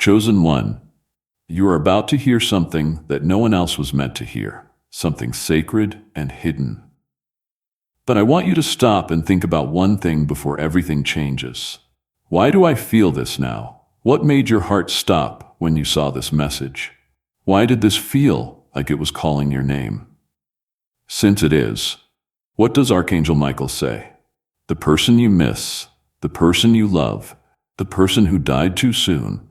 Chosen one, you are about to hear something that no one else was meant to hear, something sacred and hidden. But I want you to stop and think about one thing before everything changes. Why do I feel this now? What made your heart stop when you saw this message? Why did this feel like it was calling your name? Since it is, what does Archangel Michael say? The person you miss, the person you love, the person who died too soon,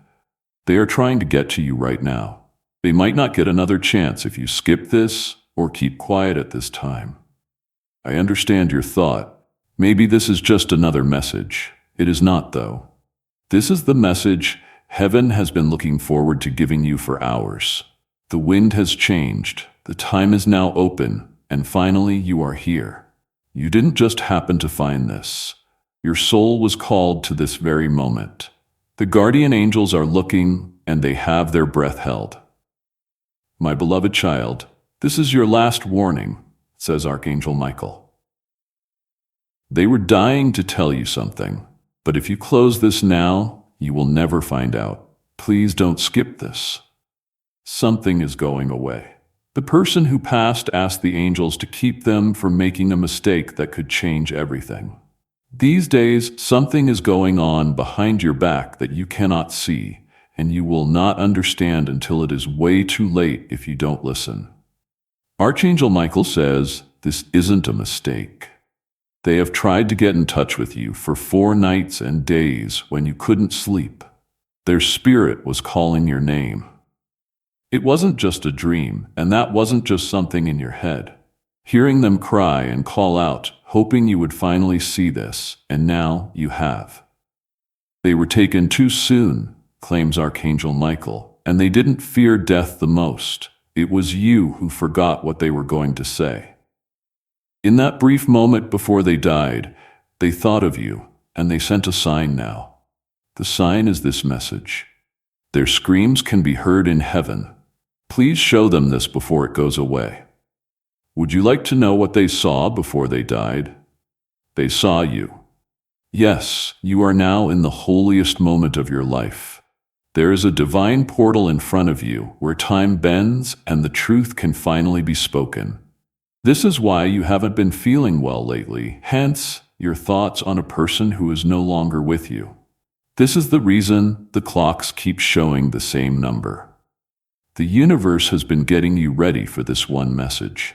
they are trying to get to you right now. They might not get another chance if you skip this or keep quiet at this time. I understand your thought. Maybe this is just another message. It is not, though. This is the message heaven has been looking forward to giving you for hours. The wind has changed. The time is now open, and finally you are here. You didn't just happen to find this. Your soul was called to this very moment. The guardian angels are looking, and they have their breath held. My beloved child, this is your last warning, says Archangel Michael. They were dying to tell you something, but if you close this now, you will never find out. Please don't skip this. Something is going away. The person who passed asked the angels to keep them from making a mistake that could change everything. These days, something is going on behind your back that you cannot see, and you will not understand until it is way too late if you don't listen. Archangel Michael says, this isn't a mistake. They have tried to get in touch with you for 4 nights and days when you couldn't sleep. Their spirit was calling your name. It wasn't just a dream, and that wasn't just something in your head. Hearing them cry and call out, hoping you would finally see this, and now you have. They were taken too soon, claims Archangel Michael, and they didn't fear death the most. It was you who forgot what they were going to say. In that brief moment before they died, they thought of you, and they sent a sign now. The sign is this message. Their screams can be heard in heaven. Please show them this before it goes away. Would you like to know what they saw before they died? They saw you. Yes, you are now in the holiest moment of your life. There is a divine portal in front of you where time bends and the truth can finally be spoken. This is why you haven't been feeling well lately, hence your thoughts on a person who is no longer with you. This is the reason the clocks keep showing the same number. The universe has been getting you ready for this one message.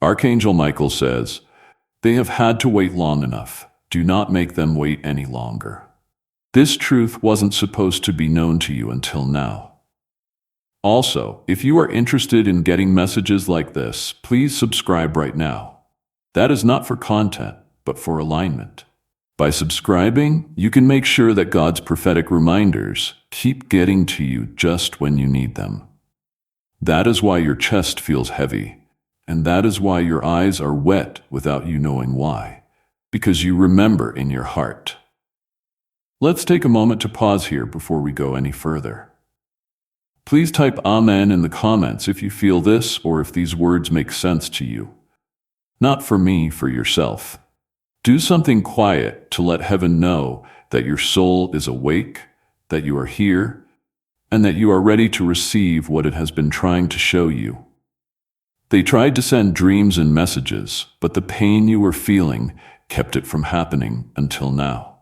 Archangel Michael says, they have had to wait long enough. Do not make them wait any longer. This truth wasn't supposed to be known to you until now. Also, if you are interested in getting messages like this, please subscribe right now. That is not for content, but for alignment. By subscribing, you can make sure that God's prophetic reminders keep getting to you just when you need them. That is why your chest feels heavy, and that is why your eyes are wet without you knowing why, because you remember in your heart. Let's take a moment to pause here before we go any further. Please type Amen in the comments if you feel this or if these words make sense to you. Not for me, for yourself. Do something quiet to let heaven know that your soul is awake, that you are here, and that you are ready to receive what it has been trying to show you. They tried to send dreams and messages, but the pain you were feeling kept it from happening until now.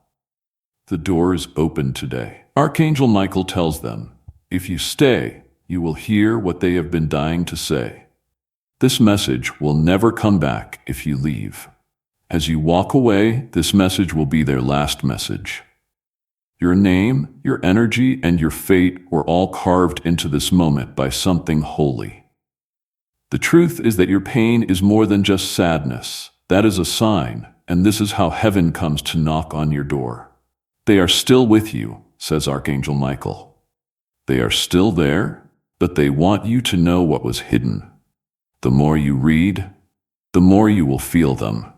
The door is open today. Archangel Michael tells them, if you stay, you will hear what they have been dying to say. This message will never come back if you leave. As you walk away, this message will be their last message. Your name, your energy, and your fate were all carved into this moment by something holy. The truth is that your pain is more than just sadness. That is a sign, and this is how heaven comes to knock on your door. They are still with you, says Archangel Michael. They are still there, but they want you to know what was hidden. The more you read, the more you will feel them.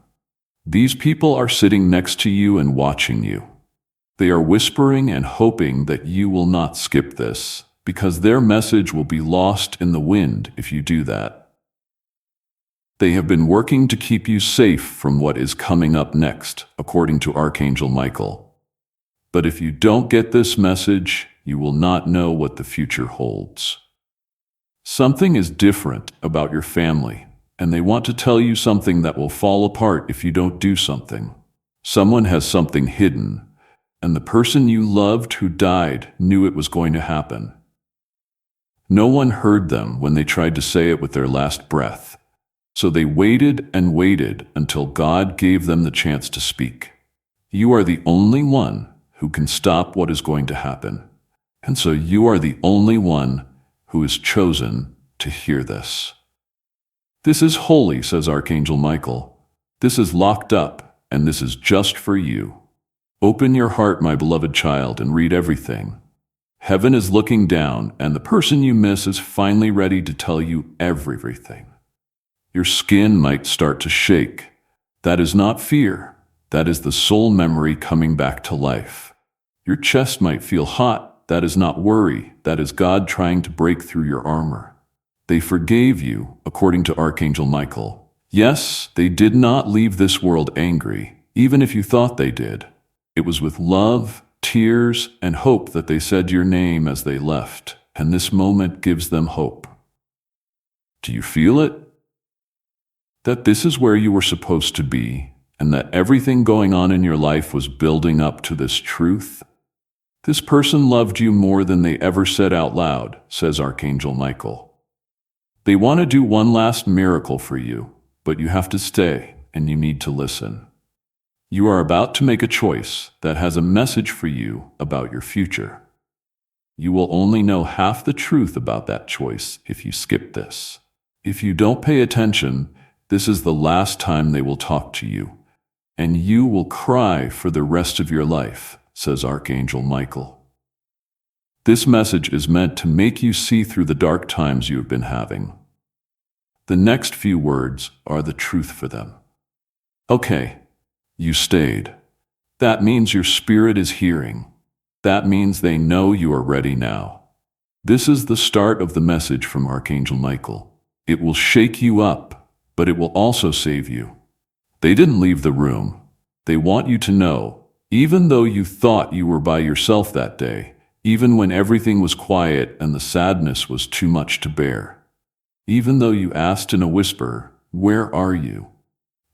These people are sitting next to you and watching you. They are whispering and hoping that you will not skip this, because their message will be lost in the wind if you do that. They have been working to keep you safe from what is coming up next, according to Archangel Michael. But if you don't get this message, you will not know what the future holds. Something is different about your family, and they want to tell you something that will fall apart if you don't do something. Someone has something hidden, and the person you loved who died knew it was going to happen. No one heard them when they tried to say it with their last breath, so they waited and waited until God gave them the chance to speak. You are the only one who can stop what is going to happen, and so you are the only one who is chosen to hear this. This is holy, says Archangel Michael. This is locked up, and this is just for you. Open your heart, my beloved child, and read everything. Heaven is looking down, and the person you miss is finally ready to tell you everything. Your skin might start to shake. That is not fear. That is the soul memory coming back to life. Your chest might feel hot. That is not worry. That is God trying to break through your armor. They forgave you, according to Archangel Michael. Yes, they did not leave this world angry, even if you thought they did. It was with love, tears, and hope that they said your name as they left, and this moment gives them hope. Do you feel it? That this is where you were supposed to be, and that everything going on in your life was building up to this truth? This person loved you more than they ever said out loud, says Archangel Michael. They want to do one last miracle for you, but you have to stay, and you need to listen. You are about to make a choice that has a message for you about your future. You will only know half the truth about that choice if you skip this. If you don't pay attention, this is the last time they will talk to you, and you will cry for the rest of your life, says Archangel Michael. This message is meant to make you see through the dark times you have been having. The next few words are the truth for them. Okay, you stayed. That means your spirit is hearing. That means they know you are ready now. This is the start of the message from Archangel Michael. It will shake you up, but it will also save you. They didn't leave the room. They want you to know, even though you thought you were by yourself that day, even when everything was quiet and the sadness was too much to bear, even though you asked in a whisper, "Where are you?"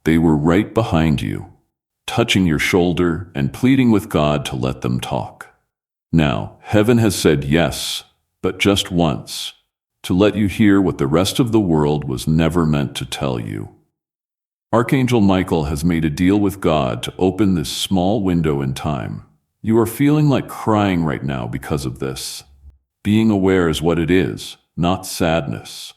They were right behind you, touching your shoulder and pleading with God to let them talk. Now, heaven has said yes, but just once, to let you hear what the rest of the world was never meant to tell you. Archangel Michael has made a deal with God to open this small window in time. You are feeling like crying right now because of this. Being aware is what it is, not sadness.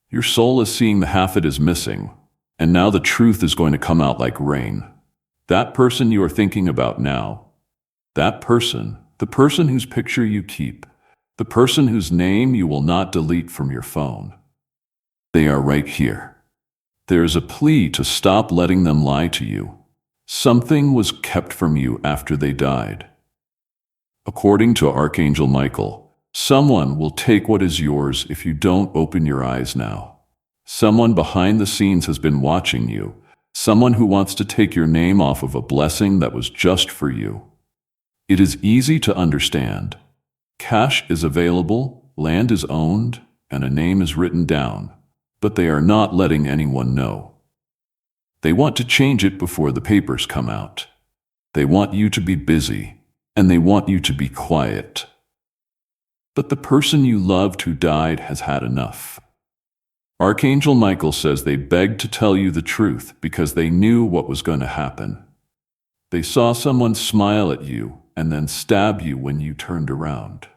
Your soul is seeing the half it is missing, and now the truth is going to come out like rain. That person you are thinking about now, that person, the person whose picture you keep, the person whose name you will not delete from your phone, they are right here. There is a plea to stop letting them lie to you. Something was kept from you after they died. According to Archangel Michael, someone will take what is yours if you don't open your eyes now. Someone behind the scenes has been watching you. Someone who wants to take your name off of a blessing that was just for you. It is easy to understand. Cash is available, land is owned, and a name is written down, but they are not letting anyone know. They want to change it before the papers come out. They want you to be busy, and they want you to be quiet. But the person you loved who died has had enough. Archangel Michael says they begged to tell you the truth because they knew what was going to happen. They saw someone smile at you and then stab you when you turned around.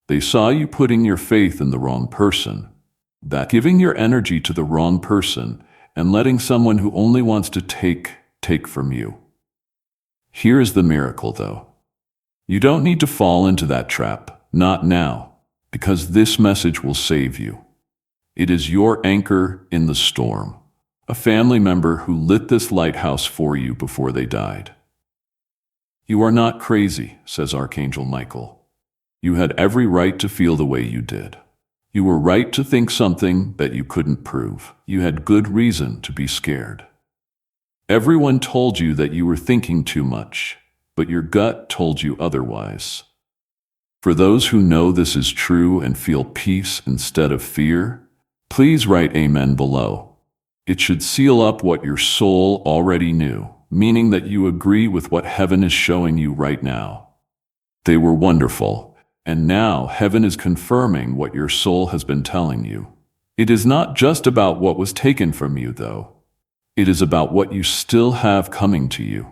They saw you putting your faith in the wrong person, that giving your energy to the wrong person and letting someone who only wants to take from you. Here is the miracle, though. You don't need to fall into that trap, not now, because this message will save you. It is your anchor in the storm, a family member who lit this lighthouse for you before they died. You are not crazy, says Archangel Michael. You had every right to feel the way you did. You were right to think something that you couldn't prove. You had good reason to be scared. Everyone told you that you were thinking too much, but your gut told you otherwise. For those who know this is true and feel peace instead of fear, please write Amen below. It should seal up what your soul already knew, meaning that you agree with what heaven is showing you right now. They were wonderful, and now heaven is confirming what your soul has been telling you. It is not just about what was taken from you, though. It is about what you still have coming to you.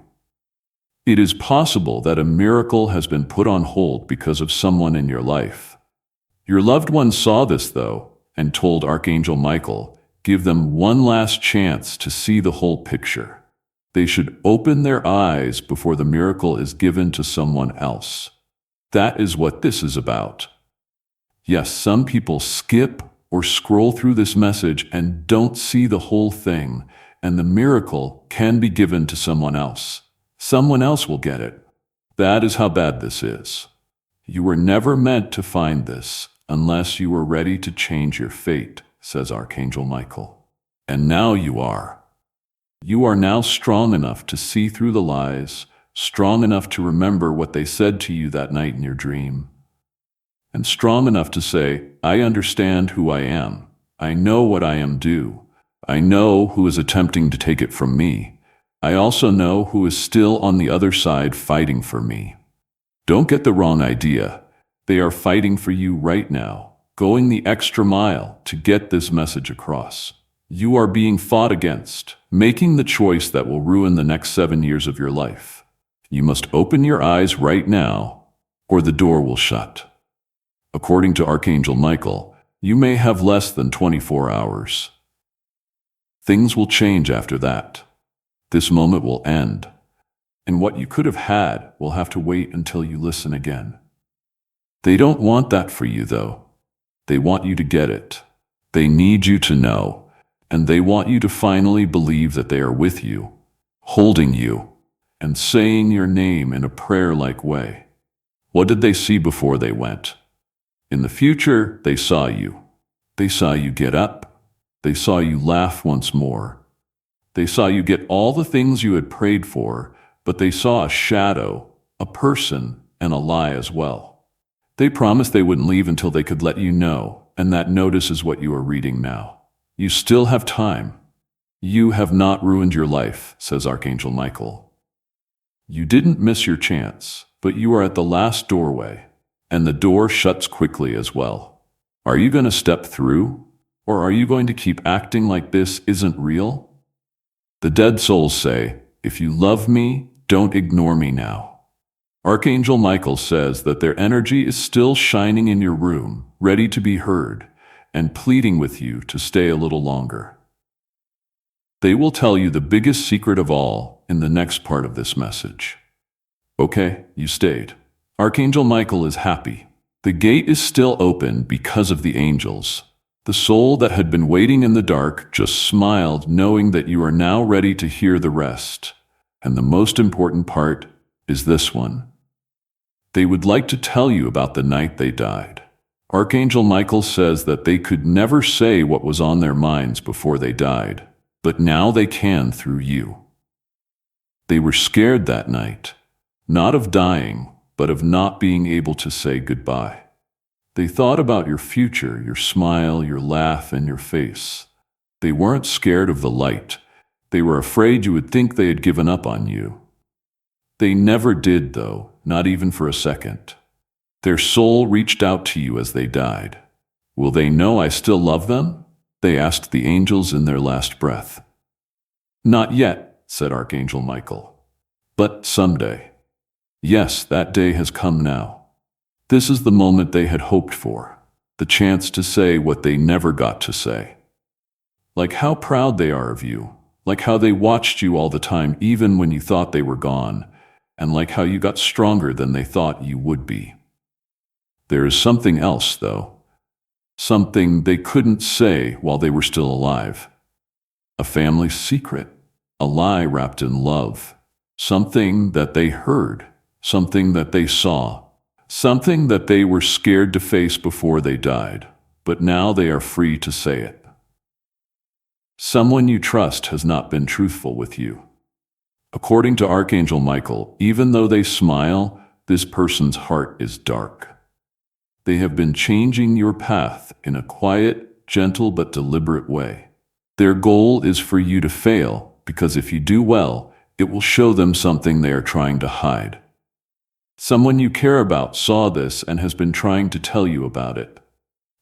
It is possible that a miracle has been put on hold because of someone in your life. Your loved one saw this, though, and told Archangel Michael, give them one last chance to see the whole picture. They should open their eyes before the miracle is given to someone else. That is what this is about. Yes, some people skip or scroll through this message and don't see the whole thing, and the miracle can be given to someone else. Someone else will get it. That is how bad this is. You were never meant to find this unless you were ready to change your fate, says Archangel Michael. And now you are. You are now strong enough to see through the lies, strong enough to remember what they said to you that night in your dream, and strong enough to say, I understand who I am. I know what I am due. I know who is attempting to take it from me. I also know who is still on the other side fighting for me. Don't get the wrong idea. They are fighting for you right now, going the extra mile to get this message across. You are being fought against, making the choice that will ruin the next 7 years of your life. You must open your eyes right now, or the door will shut. According to Archangel Michael, you may have less than 24 hours. Things will change after that. This moment will end, and what you could have had will have to wait until you listen again. They don't want that for you, though. They want you to get it. They need you to know, and they want you to finally believe that they are with you, holding you, and saying your name in a prayer-like way. What did they see before they went? In the future, they saw you. They saw you get up. They saw you laugh once more. They saw you get all the things you had prayed for, but they saw a shadow, a person, and a lie as well. They promised they wouldn't leave until they could let you know, and that notice is what you are reading now. You still have time. You have not ruined your life, says Archangel Michael. You didn't miss your chance, but you are at the last doorway, and the door shuts quickly as well. Are you going to step through, or are you going to keep acting like this isn't real? The dead souls say, if you love me, don't ignore me now. Archangel Michael says that their energy is still shining in your room, ready to be heard, and pleading with you to stay a little longer. They will tell you the biggest secret of all in the next part of this message. Okay, you stayed. Archangel Michael is happy. The gate is still open because of the angels. The soul that had been waiting in the dark just smiled, knowing that you are now ready to hear the rest. And the most important part is this one. They would like to tell you about the night they died. Archangel Michael says that they could never say what was on their minds before they died, but now they can through you. They were scared that night, not of dying, but of not being able to say goodbye. They thought about your future, your smile, your laugh, and your face. They weren't scared of the light. They were afraid you would think they had given up on you. They never did, though, not even for a second. Their soul reached out to you as they died. Will they know I still love them? They asked the angels in their last breath. Not yet, said Archangel Michael. But someday. Yes, that day has come now. This is the moment they had hoped for, the chance to say what they never got to say. Like how proud they are of you, like how they watched you all the time even when you thought they were gone, and like how you got stronger than they thought you would be. There is something else, though. Something they couldn't say while they were still alive. A family secret, a lie wrapped in love. Something that they heard, something that they saw. Something that they were scared to face before they died, but now they are free to say it. Someone you trust has not been truthful with you. According to Archangel Michael, even though they smile, this person's heart is dark. They have been changing your path in a quiet, gentle, but deliberate way. Their goal is for you to fail, because if you do well, it will show them something they are trying to hide. Someone you care about saw this and has been trying to tell you about it.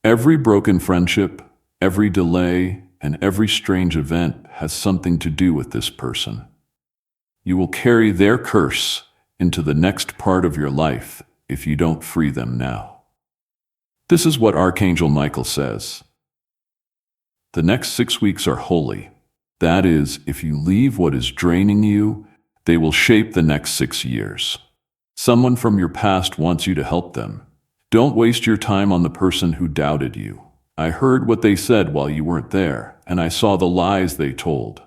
Every broken friendship, every delay, and every strange event has something to do with this person. You will carry their curse into the next part of your life if you don't free them now. This is what Archangel Michael says. The next 6 weeks are holy. That is, if you leave what is draining you, they will shape the next 6 years. Someone from your past wants you to help them. Don't waste your time on the person who doubted you. I heard what they said while you weren't there, and I saw the lies they told.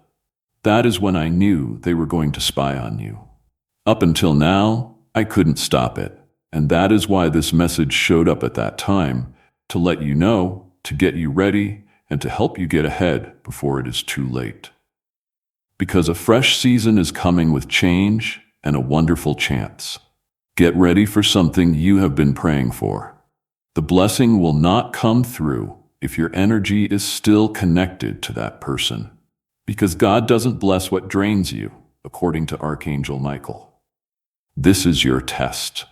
That is when I knew they were going to spy on you. Up until now, I couldn't stop it, and that is why this message showed up at that time, to let you know, to get you ready, and to help you get ahead before it is too late. Because a fresh season is coming with change and a wonderful chance. Get ready for something you have been praying for. The blessing will not come through if your energy is still connected to that person. Because God doesn't bless what drains you, according to Archangel Michael. This is your test.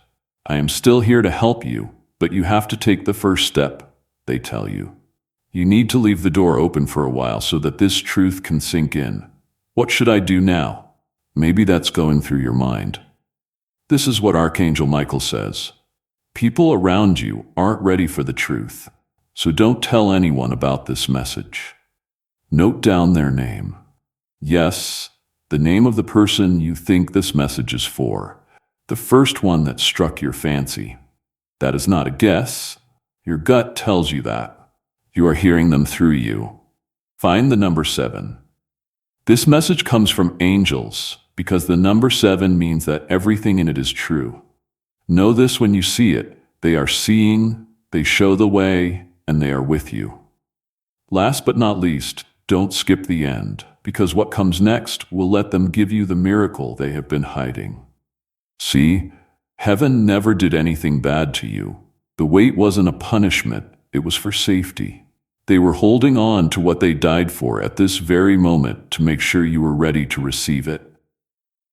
I am still here to help you, but you have to take the first step, they tell you. You need to leave the door open for a while so that this truth can sink in. What should I do now? Maybe that's going through your mind. This is what Archangel Michael says. People around you aren't ready for the truth, so don't tell anyone about this message. Note down their name. Yes, the name of the person you think this message is for. The first one that struck your fancy. That is not a guess. Your gut tells you that. You are hearing them through you. Find the number 7. This message comes from angels because the number 7 means that everything in it is true. Know this when you see it. They are seeing, they show the way, and they are with you. Last but not least, don't skip the end, because what comes next will let them give you the miracle they have been hiding. See, heaven never did anything bad to you. The wait wasn't a punishment, it was for safety. They were holding on to what they died for at this very moment to make sure you were ready to receive it.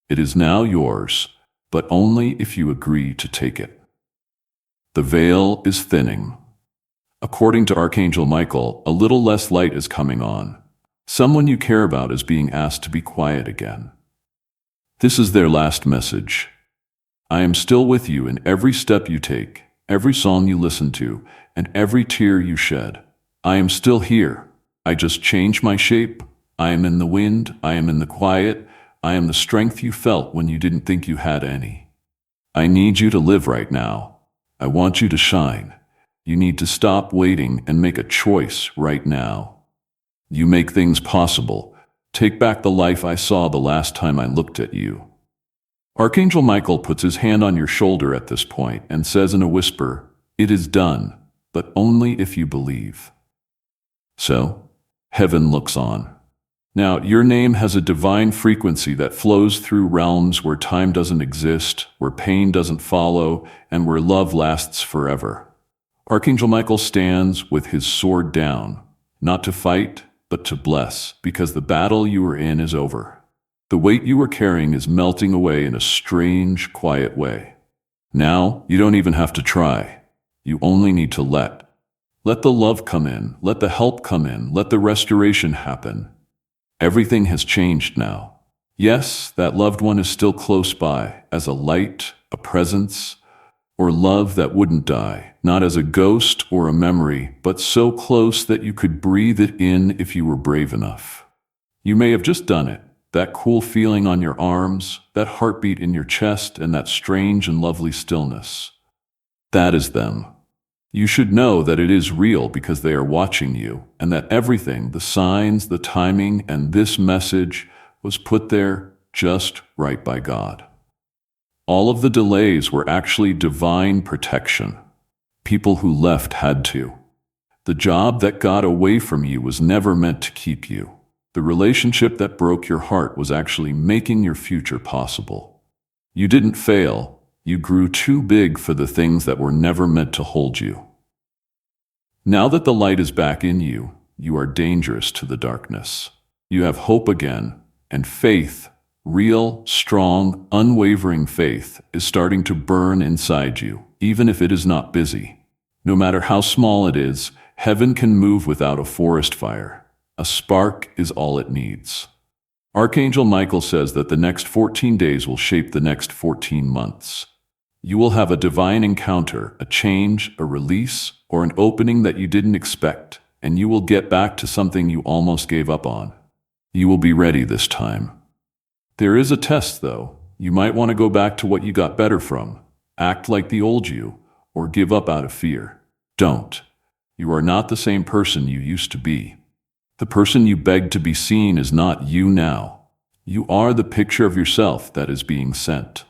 It is now yours, but only if you agree to take it. The veil is thinning. According to Archangel Michael, a little less light is coming on. Someone you care about is being asked to be quiet again. This is their last message. I am still with you in every step you take, every song you listen to, and every tear you shed. I am still here. I just changed my shape. I am in the wind. I am in the quiet. I am the strength you felt when you didn't think you had any. I need you to live right now. I want you to shine. You need to stop waiting and make a choice right now. You make things possible. Take back the life I saw the last time I looked at you. Archangel Michael puts his hand on your shoulder at this point and says in a whisper, "It is done, but only if you believe." So, heaven looks on. Now, your name has a divine frequency that flows through realms where time doesn't exist, where pain doesn't follow, and where love lasts forever. Archangel Michael stands with his sword down, not to fight, but to bless, because the battle you are in is over. The weight you are carrying is melting away in a strange, quiet way. Now, you don't even have to try. You only need to let. Let the love come in, let the help come in, let the restoration happen. Everything has changed now. Yes, that loved one is still close by, as a light, a presence, or love that wouldn't die, not as a ghost or a memory, but so close that you could breathe it in if you were brave enough. You may have just done it, that cool feeling on your arms, that heartbeat in your chest, and that strange and lovely stillness. That is them. You should know that it is real because they are watching you, and that everything, the signs, the timing, and this message was put there just right by God. All of the delays were actually divine protection. People who left had to. The job that got away from you was never meant to keep you. The relationship that broke your heart was actually making your future possible. You didn't fail, You grew too big for the things that were never meant to hold you. Now that the light is back in you, you are dangerous to the darkness. You have hope again, and faith, real, strong, unwavering faith, is starting to burn inside you, even if it is not busy. No matter how small it is, heaven can move without a forest fire. A spark is all it needs. Archangel Michael says that the next 14 days will shape the next 14 months. You will have a divine encounter, a change, a release, or an opening that you didn't expect, and you will get back to something you almost gave up on. You will be ready this time. There is a test, though. You might want to go back to what you got better from, act like the old you, or give up out of fear. Don't. You are not the same person you used to be. The person you begged to be seen is not you now. You are the picture of yourself that is being sent.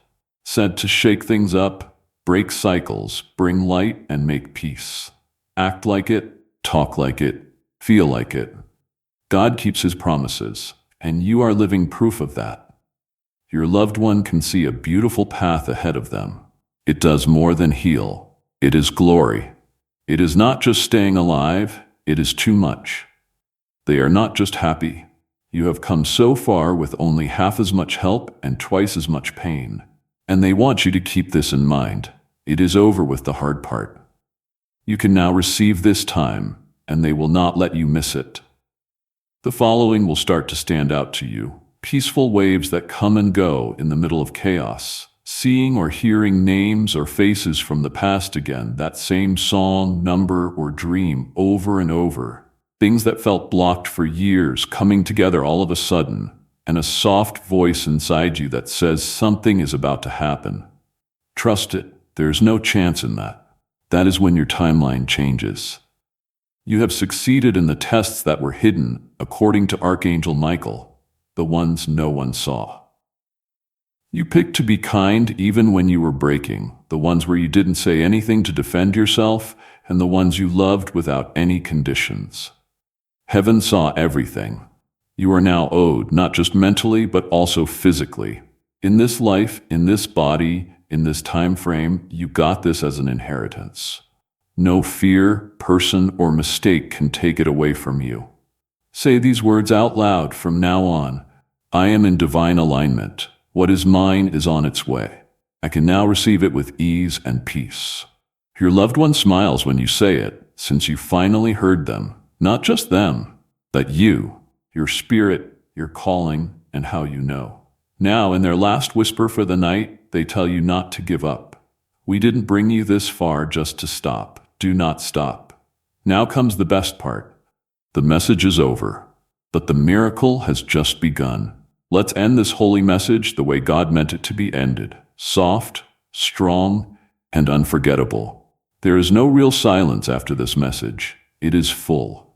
Sent to shake things up, break cycles, bring light, and make peace. Act like it, talk like it, feel like it. God keeps his promises, and you are living proof of that. Your loved one can see a beautiful path ahead of them. It does more than heal. It is glory. It is not just staying alive, it is too much. They are not just happy. You have come so far with only half as much help and twice as much pain. And they want you to keep this in mind. It is over with the hard part. You can now receive this time, and they will not let you miss it. The following will start to stand out to you: peaceful waves that come and go in the middle of chaos, seeing or hearing names or faces from the past again, that same song, number, or dream over and over. Things that felt blocked for years coming together all of a sudden, and a soft voice inside you that says something is about to happen. Trust it. There's no chance in that. That is when your timeline changes. You have succeeded in the tests that were hidden, according to Archangel Michael, the ones no one saw. You picked to be kind even when you were breaking, the ones where you didn't say anything to defend yourself, and the ones you loved without any conditions. Heaven saw everything. You are now owed, not just mentally, but also physically. In this life, in this body, in this time frame, you got this as an inheritance. No fear, person, or mistake can take it away from you. Say these words out loud from now on. I am in divine alignment. What is mine is on its way. I can now receive it with ease and peace. Your loved one smiles when you say it, since you finally heard them. Not just them, but you, your spirit, your calling, and how you know. Now, in their last whisper for the night, they tell you not to give up. We didn't bring you this far just to stop. Do not stop. Now comes the best part. The message is over, but the miracle has just begun. Let's end this holy message the way God meant it to be ended. Soft, strong, and unforgettable. There is no real silence after this message. It is full.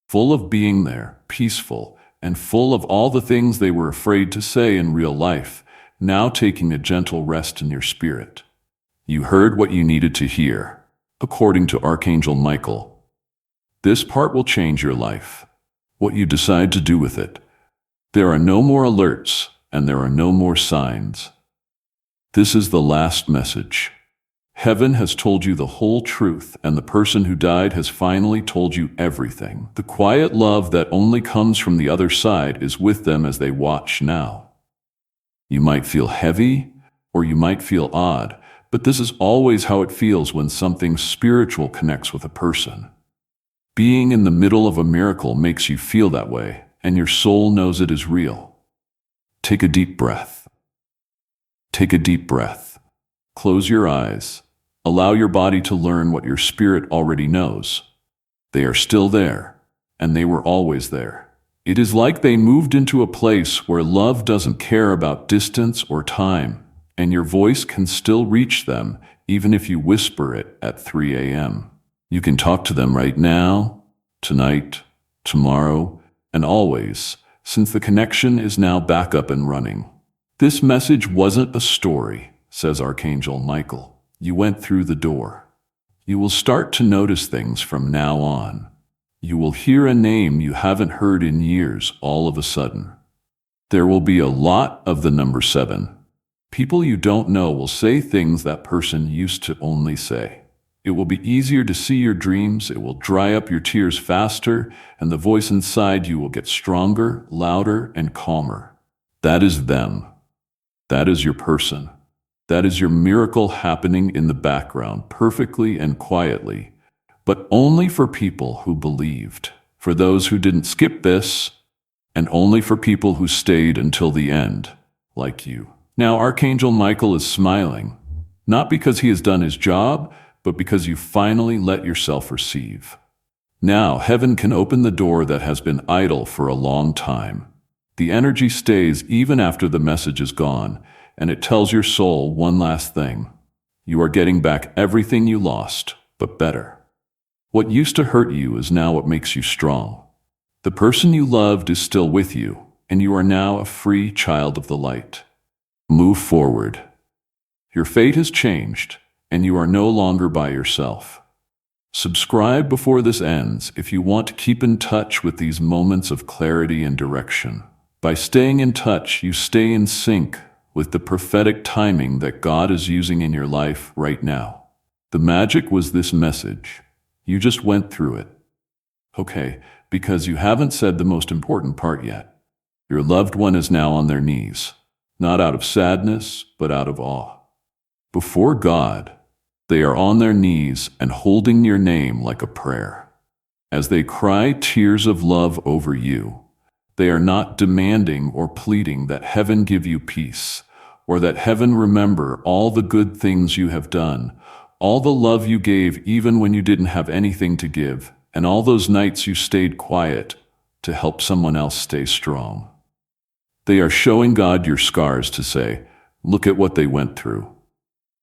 Full of being there, peaceful, and full of all the things they were afraid to say in real life, now taking a gentle rest in your spirit. You heard what you needed to hear, according to Archangel Michael. This part will change your life, what you decide to do with it. There are no more alerts, and there are no more signs. This is the last message. Heaven has told you the whole truth, and the person who died has finally told you everything. The quiet love that only comes from the other side is with them as they watch now. You might feel heavy, or you might feel odd, but this is always how it feels when something spiritual connects with a person. Being in the middle of a miracle makes you feel that way, and your soul knows it is real. Take a deep breath. Take a deep breath. Close your eyes. Allow your body to learn what your spirit already knows. They are still there, and they were always there. It is like they moved into a place where love doesn't care about distance or time, and your voice can still reach them even if you whisper it at 3 a.m. You can talk to them right now, tonight, tomorrow, and always, since the connection is now back up and running. This message wasn't a story, says Archangel Michael. You went through the door. You will start to notice things from now on. You will hear a name you haven't heard in years all of a sudden. There will be a lot of the number 7. People you don't know will say things that person used to only say. It will be easier to see your dreams, it will dry up your tears faster, and the voice inside you will get stronger, louder, and calmer. That is them. That is your person. That is your miracle happening in the background, perfectly and quietly, but only for people who believed, for those who didn't skip this, and only for people who stayed until the end, like you. Now Archangel Michael is smiling, not because he has done his job, but because you finally let yourself receive. Now heaven can open the door that has been idle for a long time. The energy stays even after the message is gone, and it tells your soul one last thing. You are getting back everything you lost, but better. What used to hurt you is now what makes you strong. The person you loved is still with you, and you are now a free child of the light. Move forward. Your fate has changed, and you are no longer by yourself. Subscribe before this ends if you want to keep in touch with these moments of clarity and direction. By staying in touch, you stay in sync with the prophetic timing that God is using in your life right now. The magic was this message. You just went through it. Okay, because you haven't said the most important part yet. Your loved one is now on their knees, not out of sadness, but out of awe. Before God, they are on their knees and holding your name like a prayer. As they cry tears of love over you, they are not demanding or pleading that heaven give you peace, or that heaven remember all the good things you have done, all the love you gave even when you didn't have anything to give, and all those nights you stayed quiet to help someone else stay strong. They are showing God your scars to say, look at what they went through.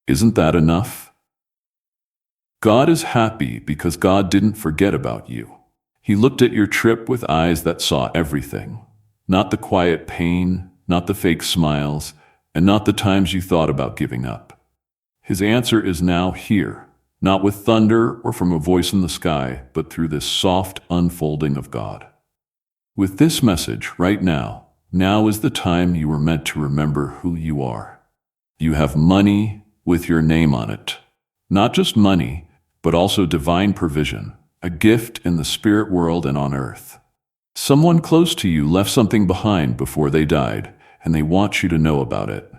Isn't that enough? God is happy because God didn't forget about you. He looked at your trip with eyes that saw everything. Not the quiet pain, not the fake smiles, and not the times you thought about giving up. His answer is now here, not with thunder or from a voice in the sky, but through this soft unfolding of God. With this message right now is the time you were meant to remember who you are. You have money with your name on it. Not just money, but also divine provision, a gift in the spirit world and on earth. Someone close to you left something behind before they died, and they want you to know about it.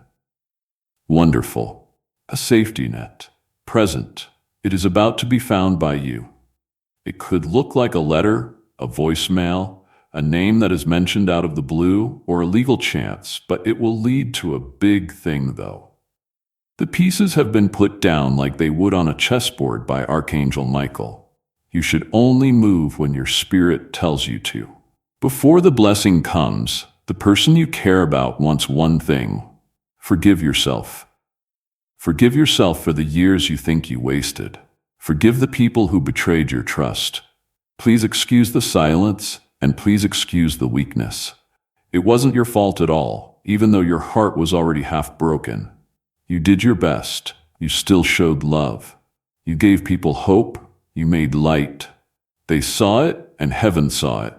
Wonderful. A safety net. Present. It is about to be found by you. It could look like a letter, a voicemail, a name that is mentioned out of the blue, or a legal chance, but it will lead to a big thing, though. The pieces have been put down like they would on a chessboard by Archangel Michael. You should only move when your spirit tells you to. Before the blessing comes, the person you care about wants one thing. Forgive yourself. Forgive yourself for the years you think you wasted. Forgive the people who betrayed your trust. Please excuse the silence, and please excuse the weakness. It wasn't your fault at all, even though your heart was already half broken. You did your best. You still showed love. You gave people hope. You made light. They saw it, and heaven saw it.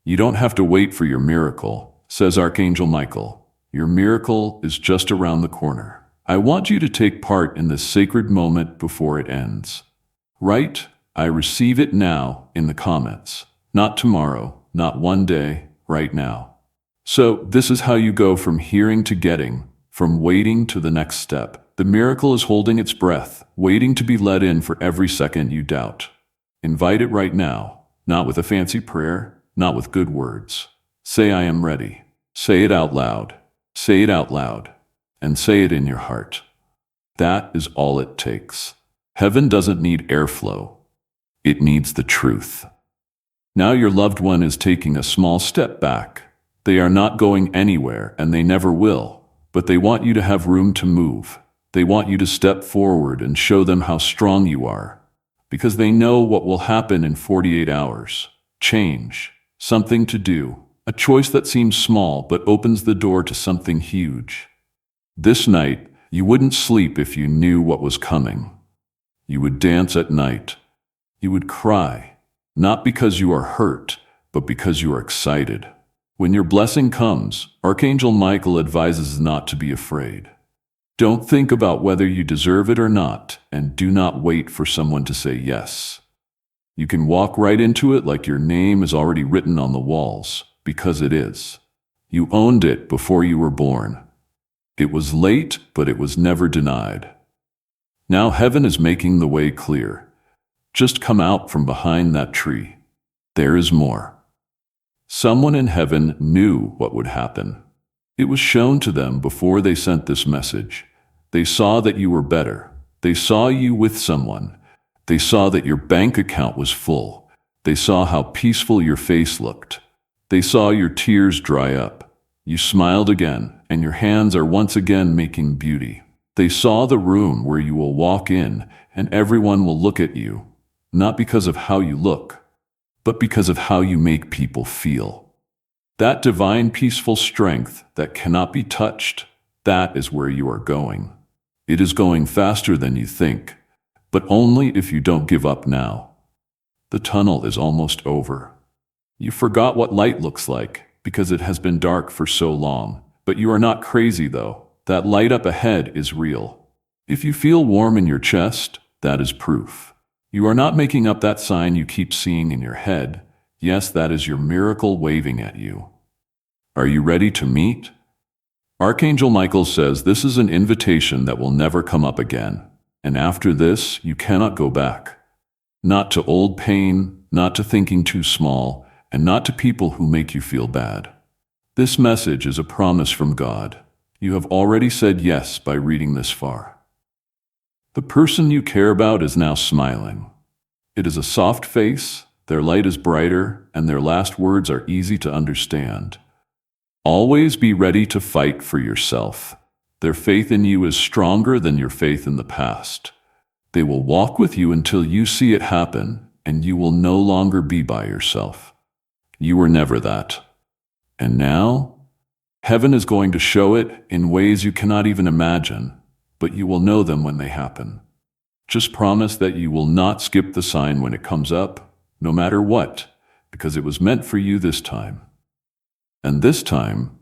You don't have to wait for your miracle, says Archangel Michael. Your miracle is just around the corner. I want you to take part in this sacred moment before it ends. Write, I receive it now, in the comments. Not tomorrow, not one day, right now. So this is how you go from hearing to getting, from waiting to the next step. The miracle is holding its breath, waiting to be let in for every second you doubt. Invite it right now, not with a fancy prayer, not with good words. Say, I am ready. Say it out loud. Say it out loud. And say it in your heart. That is all it takes. Heaven doesn't need airflow. It needs the truth. Now your loved one is taking a small step back. They are not going anywhere, and they never will, but they want you to have room to move. They want you to step forward and show them how strong you are, because they know what will happen in 48 hours. Change, something to do, a choice that seems small but opens the door to something huge. This night, you wouldn't sleep if you knew what was coming. You would dance at night. You would cry, not because you are hurt, but because you are excited. When your blessing comes, Archangel Michael advises not to be afraid. Don't think about whether you deserve it or not, and do not wait for someone to say yes. You can walk right into it like your name is already written on the walls, because it is. You owned it before you were born. It was late, but it was never denied. Now heaven is making the way clear. Just come out from behind that tree. There is more. Someone in heaven knew what would happen. It was shown to them before they sent this message. They saw that you were better. They saw you with someone. They saw that your bank account was full. They saw how peaceful your face looked. They saw your tears dry up. You smiled again, and your hands are once again making beauty. They saw the room where you will walk in, and everyone will look at you, not because of how you look, but because of how you make people feel. That divine peaceful strength that cannot be touched, that is where you are going. It is going faster than you think, but only if you don't give up now. The tunnel is almost over. You forgot what light looks like because it has been dark for so long, but you are not crazy though. That light up ahead is real. If you feel warm in your chest, that is proof. You are not making up that sign you keep seeing in your head. Yes, that is your miracle waving at you. Are you ready to meet? Archangel Michael says this is an invitation that will never come up again. And after this, you cannot go back. Not to old pain, not to thinking too small, and not to people who make you feel bad. This message is a promise from God. You have already said yes by reading this far. The person you care about is now smiling. It is a soft face, their light is brighter, and their last words are easy to understand. Always be ready to fight for yourself. Their faith in you is stronger than your faith in the past. They will walk with you until you see it happen, and you will no longer be by yourself. You were never that. And now, heaven is going to show it in ways you cannot even imagine, but you will know them when they happen. Just promise that you will not skip the sign when it comes up, no matter what, because it was meant for you this time. And this time,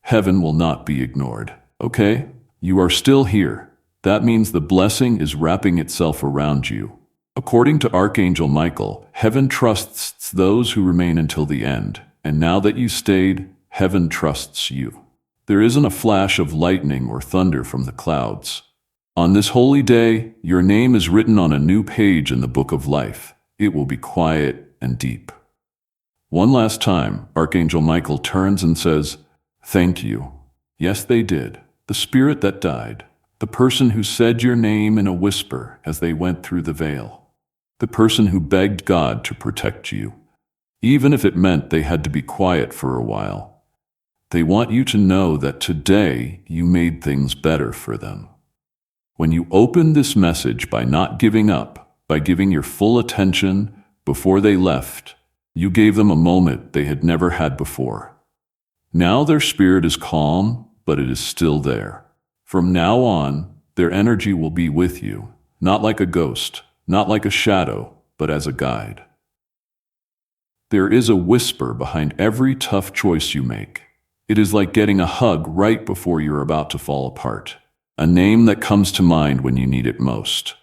heaven will not be ignored. Okay? You are still here. That means the blessing is wrapping itself around you. According to Archangel Michael, heaven trusts those who remain until the end. And now that you stayed, heaven trusts you. There isn't a flash of lightning or thunder from the clouds. On this holy day, your name is written on a new page in the book of life. It will be quiet and deep. One last time, Archangel Michael turns and says, "Thank you." Yes, they did. The spirit that died. The person who said your name in a whisper as they went through the veil. The person who begged God to protect you, even if it meant they had to be quiet for a while. They want you to know that today you made things better for them. When you opened this message by not giving up, by giving your full attention before they left, you gave them a moment they had never had before. Now their spirit is calm, but it is still there. From now on, their energy will be with you, not like a ghost, not like a shadow, but as a guide. There is a whisper behind every tough choice you make. It is like getting a hug right before you're about to fall apart. A name that comes to mind when you need it most.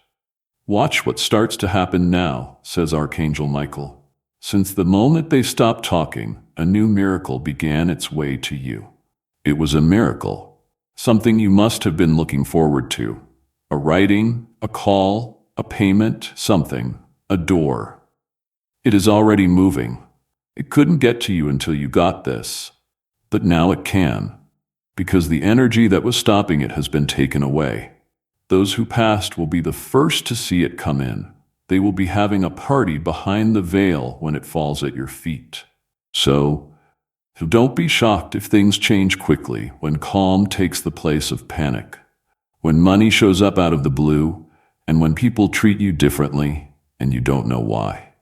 Watch what starts to happen now, says Archangel Michael. Since the moment they stopped talking, a new miracle began its way to you. It was a miracle, something you must have been looking forward to. A writing, a call, a payment, something, a door. It is already moving. It couldn't get to you until you got this, but now it can, because the energy that was stopping it has been taken away. Those who passed will be the first to see it come in. They will be having a party behind the veil when it falls at your feet. So don't be shocked if things change quickly, when calm takes the place of panic, when money shows up out of the blue, and when people treat you differently and you don't know why.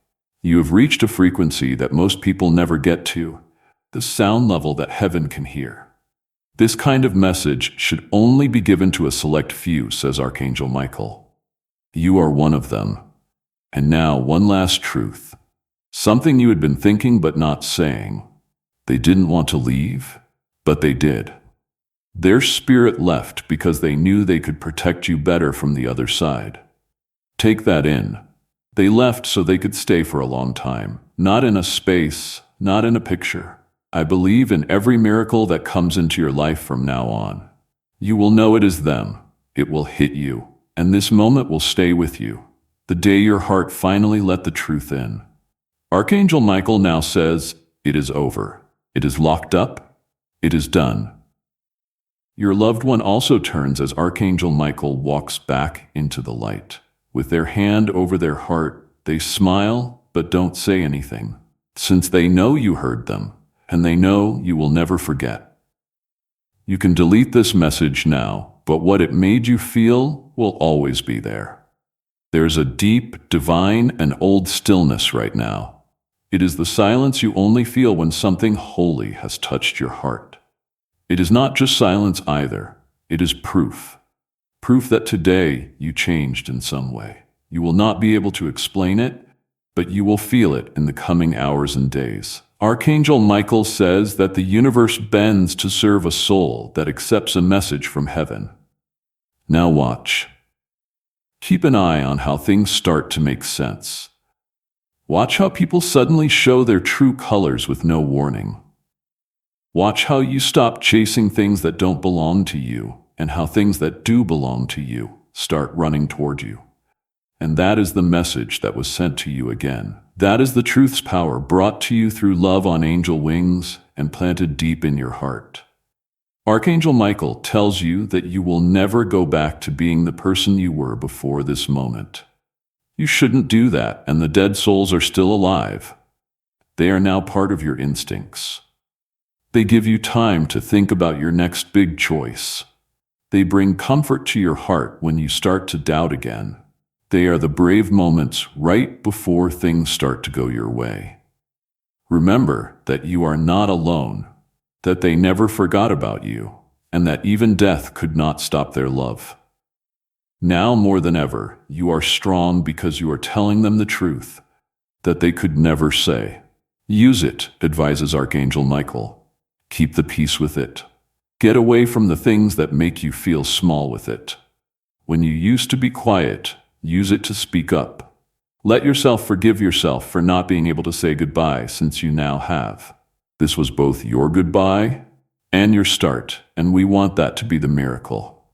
You have reached a frequency that most people never get to, the sound level that heaven can hear. This kind of message should only be given to a select few, says Archangel Michael. You are one of them. And now one last truth. Something you had been thinking but not saying. They didn't want to leave, but they did. Their spirit left because they knew they could protect you better from the other side. Take that in. They left so they could stay for a long time, not in a space, not in a picture. I believe in every miracle that comes into your life from now on. You will know it is them. It will hit you, and this moment will stay with you. The day your heart finally let the truth in. Archangel Michael now says, it is over. It is locked up. It is done. Your loved one also turns as Archangel Michael walks back into the light. With their hand over their heart, they smile but don't say anything, since they know you heard them, and they know you will never forget. You can delete this message now, but what it made you feel will always be there. There's a deep, divine, and old stillness right now. It is the silence you only feel when something holy has touched your heart. It is not just silence either. It is proof. Proof that today you changed in some way. You will not be able to explain it, but you will feel it in the coming hours and days. Archangel Michael says that the universe bends to serve a soul that accepts a message from heaven. Now watch. Keep an eye on how things start to make sense. Watch how people suddenly show their true colors with no warning. Watch how you stop chasing things that don't belong to you, and how things that do belong to you start running toward you. And that is the message that was sent to you again. That is the truth's power brought to you through love on angel wings and planted deep in your heart. Archangel Michael tells you that you will never go back to being the person you were before this moment. You shouldn't do that, and the dead souls are still alive. They are now part of your instincts. They give you time to think about your next big choice. They bring comfort to your heart when you start to doubt again. They are the brave moments right before things start to go your way. Remember that you are not alone, that they never forgot about you, and that even death could not stop their love. Now more than ever, you are strong because you are telling them the truth that they could never say. Use it, advises Archangel Michael. Keep the peace with it. Get away from the things that make you feel small with it. When you used to be quiet, use it to speak up. Let yourself forgive yourself for not being able to say goodbye, since you now have. This was both your goodbye and your start, and we want that to be the miracle.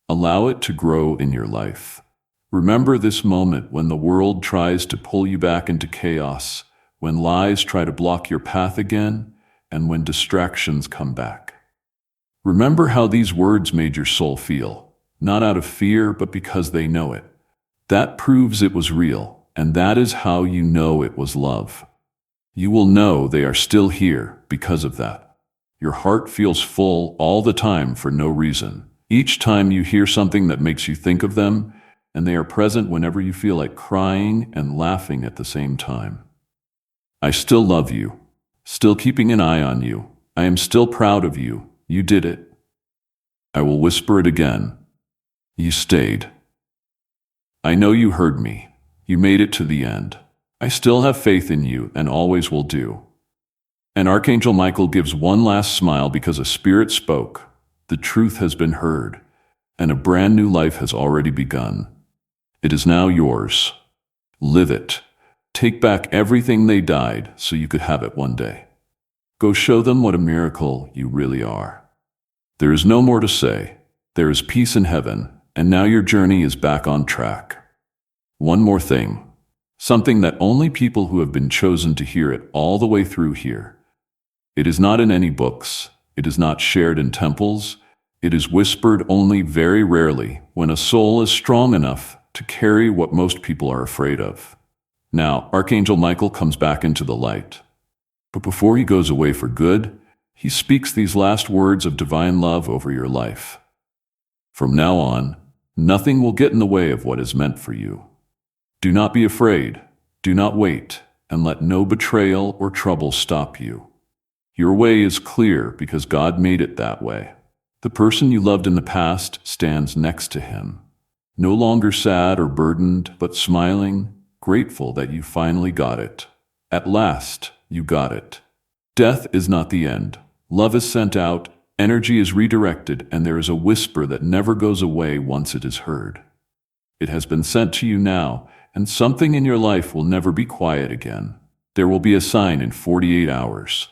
Allow it to grow in your life. Remember this moment when the world tries to pull you back into chaos, when lies try to block your path again, and when distractions come back. Remember how these words made your soul feel, not out of fear, but because they know it. That proves it was real, and that is how you know it was love. You will know they are still here because of that. Your heart feels full all the time for no reason. Each time you hear something that makes you think of them, and they are present whenever you feel like crying and laughing at the same time. I still love you. Still keeping an eye on you. I am still proud of you. You did it. I will whisper it again. You stayed. I know you heard me. You made it to the end. I still have faith in you and always will do. And Archangel Michael gives one last smile because a spirit spoke. The truth has been heard, and a brand new life has already begun. It is now yours. Live it. Take back everything they died so you could have it one day. Go show them what a miracle you really are. There is no more to say. There is peace in heaven, and now your journey is back on track. One more thing. Something that only people who have been chosen to hear it all the way through hear. It is not in any books. It is not shared in temples. It is whispered only very rarely when a soul is strong enough to carry what most people are afraid of. Now, Archangel Michael comes back into the light. But before he goes away for good, he speaks these last words of divine love over your life. From now on, nothing will get in the way of what is meant for you. Do not be afraid. Do not wait, and let no betrayal or trouble stop you. Your way is clear because God made it that way. The person you loved in the past stands next to him, no longer sad or burdened, but smiling, grateful that you finally got it. At last, you got it. Death is not the end. Love is sent out, Energy is redirected, and there is a whisper that never goes away once it is heard. It has been sent to you now, and something in your life will never be quiet again. There will be a sign in 48 hours.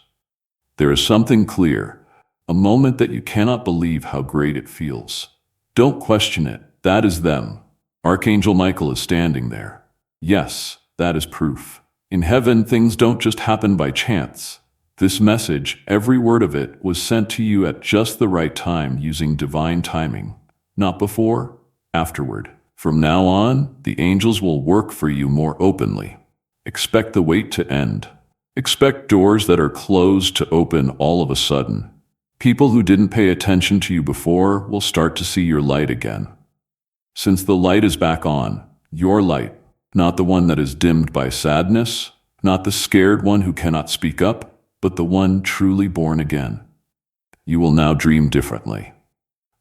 There is something clear, a moment that you cannot believe how great it feels. Don't question it. That is them. Archangel Michael is standing there. Yes, that is proof. In heaven, things don't just happen by chance. This message, every word of it, was sent to you at just the right time using divine timing. Not before, afterward. From now on, the angels will work for you more openly. Expect the wait to end. Expect doors that are closed to open all of a sudden. People who didn't pay attention to you before will start to see your light again. Since the light is back on, your light, not the one that is dimmed by sadness, not the scared one who cannot speak up, but the one truly born again. You will now dream differently.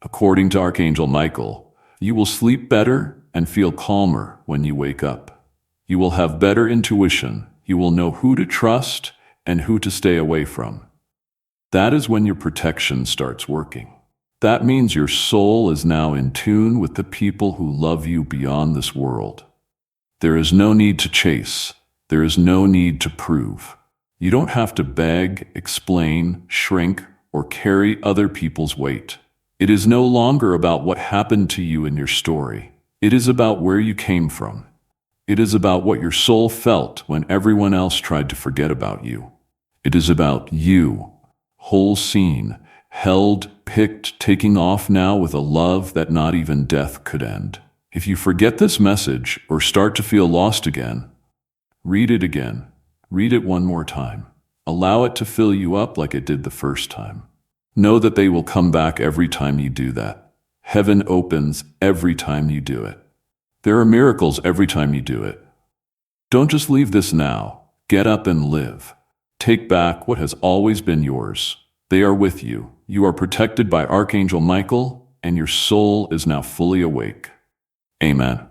According to Archangel Michael, you will sleep better and feel calmer when you wake up. You will have better intuition. You will know who to trust and who to stay away from. That is when your protection starts working. That means your soul is now in tune with the people who love you beyond this world. There is no need to chase. There is no need to prove. You don't have to beg, explain, shrink, or carry other people's weight. It is no longer about what happened to you in your story. It is about where you came from. It is about what your soul felt when everyone else tried to forget about you. It is about you, whole seen, held, picked, taking off now with a love that not even death could end. If you forget this message or start to feel lost again, read it again. Read it one more time. Allow it to fill you up like it did the first time. Know that they will come back every time you do that. Heaven opens every time you do it. There are miracles every time you do it. Don't just leave this now. Get up and live. Take back what has always been yours. They are with you. You are protected by Archangel Michael, and your soul is now fully awake. Amen.